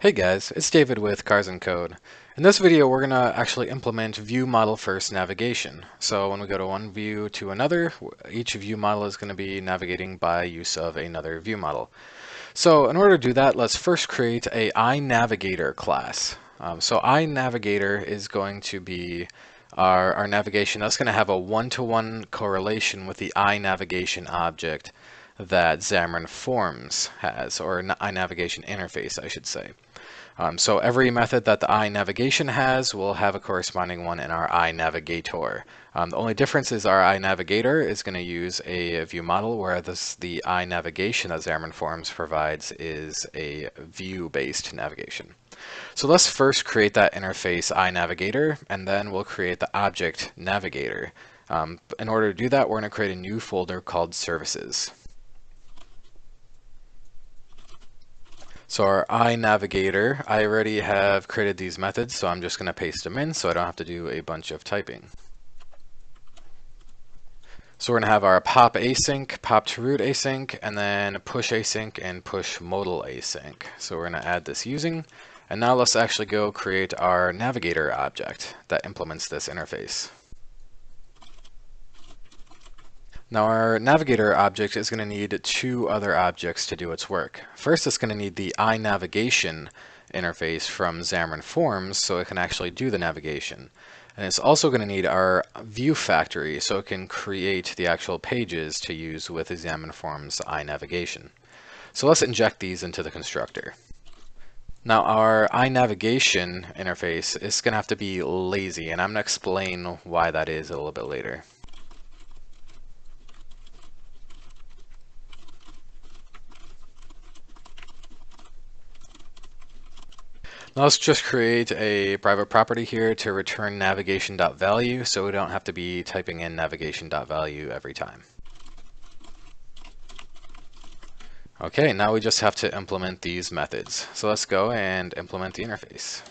Hey guys, it's David with Cars and Code. In this video, we're going to actually implement view model first navigation. So when we go to one view to another, each view model is going to be navigating by use of another view model. So in order to do that, let's first create a iNavigator class. So iNavigator is going to be our navigation. That's going to have a one-to-one correlation with the iNavigation object that Xamarin Forms has, or an iNavigation interface, I should say. So every method that the iNavigation has will have a corresponding one in our iNavigator. The only difference is our iNavigator is going to use a view model, whereas the iNavigation that Xamarin Forms provides is a view-based navigation. So let's first create that interface iNavigator, and then we'll create the object navigator. In order to do that, we're going to create a new folder called services. So our iNavigator, I already have created these methods, so I'm just going to paste them in so I don't have to do a bunch of typing. So we're going to have our pop async, pop to root async, and then push async and push modal async. So we're going to add this using, and now let's actually go create our navigator object that implements this interface. Now our navigator object is going to need two other objects to do its work. First, it's going to need the iNavigation interface from Xamarin Forms so it can actually do the navigation. And it's also going to need our view factory so it can create the actual pages to use with Xamarin Forms iNavigation. So let's inject these into the constructor. Now our iNavigation interface is going to have to be lazy, and I'm going to explain why that is a little bit later. Now let's just create a private property here to return navigation.value so we don't have to be typing in navigation.value every time. Okay, now we just have to implement these methods. So let's go and implement the interface.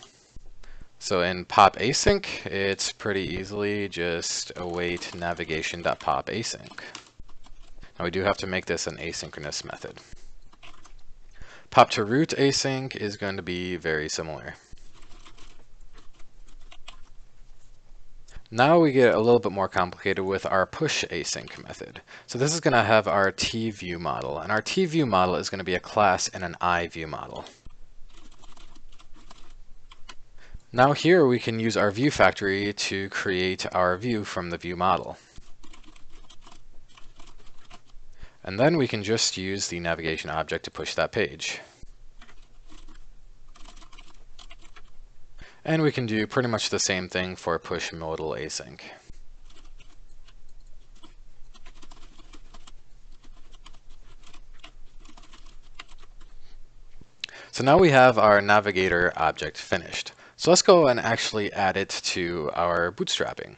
So in pop async, it's pretty easily just await navigation.pop async. Now we do have to make this an asynchronous method. Pop to root async is going to be very similar. Now we get a little bit more complicated with our push async method. So this is going to have our tview model, and our tview model is going to be a class in an iView model. Now here we can use our view factory to create our view from the view model. And then we can just use the navigation object to push that page. And we can do pretty much the same thing for push modal async. So now we have our navigator object finished. So let's go and actually add it to our bootstrapping.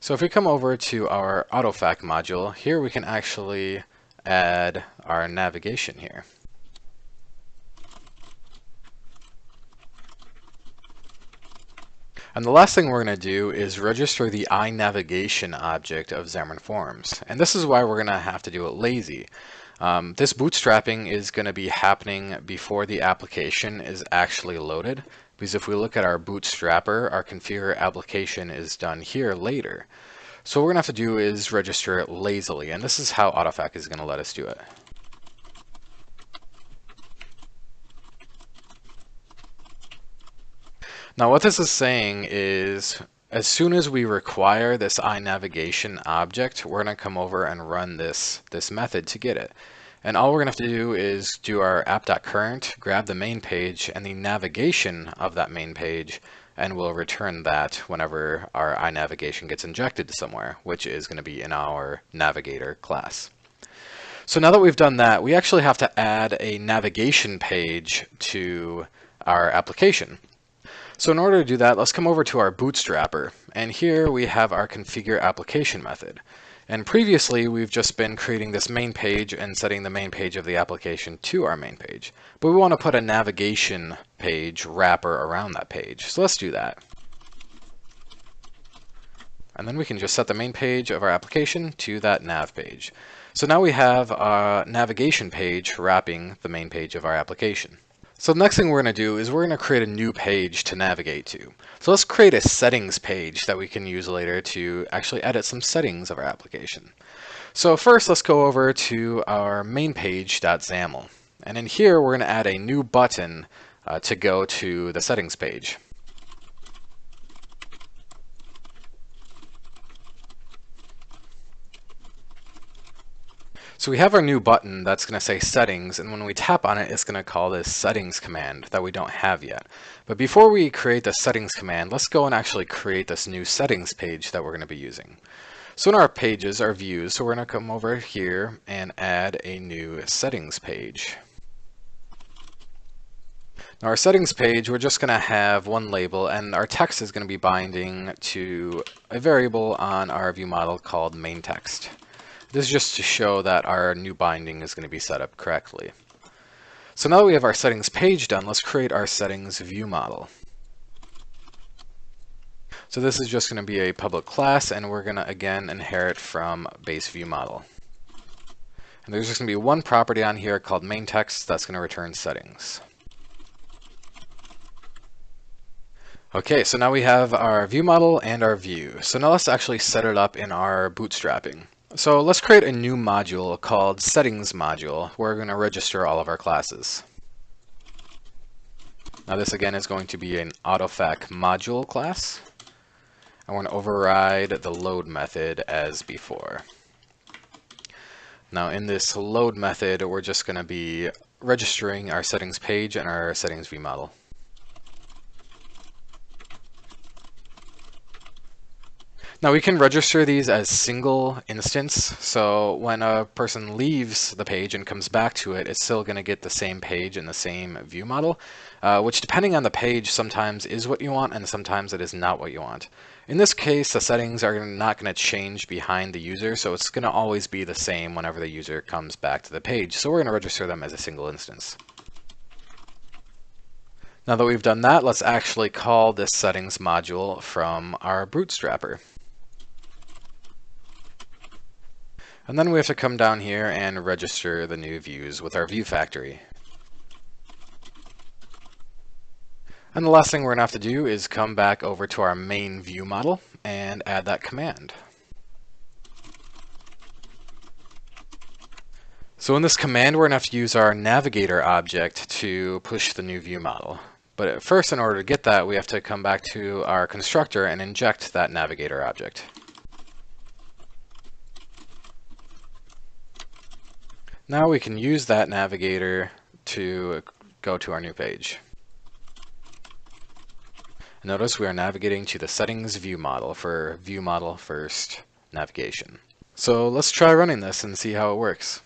So if we come over to our autofact module, here we can actually add our navigation here. And the last thing we're going to do is register the iNavigation object of Xamarin Forms. And this is why we're going to have to do it lazy. This bootstrapping is going to be happening before the application is actually loaded. Because if we look at our bootstrapper, our configure application is done here later. So what we're going to have to do is register it lazily, and this is how autofact is going to let us do it. Now what this is saying is, as soon as we require this iNavigation object, we're going to come over and run this method to get it. And all we're going to have to do is do our app.current, grab the main page and the navigation of that main page, and we'll return that whenever our iNavigation gets injected somewhere, which is going to be in our navigator class. So now that we've done that, we actually have to add a navigation page to our application. So in order to do that, let's come over to our bootstrapper, and here we have our configure application method. And previously, we've just been creating this main page and setting the main page of the application to our main page. But we want to put a navigation page wrapper around that page. So let's do that. And then we can just set the main page of our application to that nav page. So now we have a navigation page wrapping the main page of our application. So the next thing we're going to do is we're going to create a new page to navigate to. So let's create a settings page that we can use later to actually edit some settings of our application. So first, let's go over to our main page.xaml. And in here, we're going to add a new button to go to the settings page. So we have our new button that's going to say settings, and when we tap on it, it's going to call this settings command that we don't have yet. But before we create the settings command, let's go and actually create this new settings page that we're going to be using. So in our pages, our views, so we're going to come over here and add a new settings page. Now our settings page, we're just going to have one label, and our text is going to be binding to a variable on our view model called main text. This is just to show that our new binding is going to be set up correctly. So now that we have our settings page done, let's create our settings view model. So this is just going to be a public class, and we're going to again inherit from base view model. And there's just going to be one property on here called main text that's going to return settings. Okay, so now we have our view model and our view. So now let's actually set it up in our bootstrapping. So let's create a new module called settings module where we're going to register all of our classes. Now this again is going to be an autofac module class. I want to override the load method as before. Now in this load method, we're just going to be registering our settings page and our settings view model. Now we can register these as single instance, so when a person leaves the page and comes back to it, it's still going to get the same page and the same view model, which depending on the page sometimes is what you want and sometimes it is not what you want. In this case, the settings are not going to change behind the user, so it's going to always be the same whenever the user comes back to the page, so we're going to register them as a single instance. Now that we've done that, let's actually call this settings module from our bootstrapper. And then we have to come down here and register the new views with our view factory. And the last thing we're going to have to do is come back over to our main view model and add that command. So in this command, we're going to have to use our navigator object to push the new view model. But first, in order to get that, we have to come back to our constructor and inject that navigator object. Now we can use that navigator to go to our new page. Notice we are navigating to the settings view model for view model first navigation. So let's try running this and see how it works.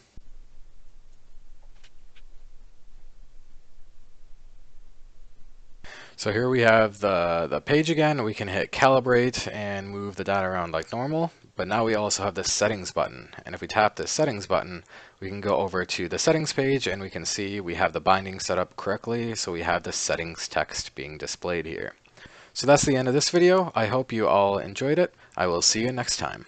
So here we have the page again. We can hit calibrate and move the data around like normal. But now we also have the settings button. And if we tap the settings button, we can go over to the settings page and we can see we have the binding set up correctly. So we have the settings text being displayed here. So that's the end of this video. I hope you all enjoyed it. I will see you next time.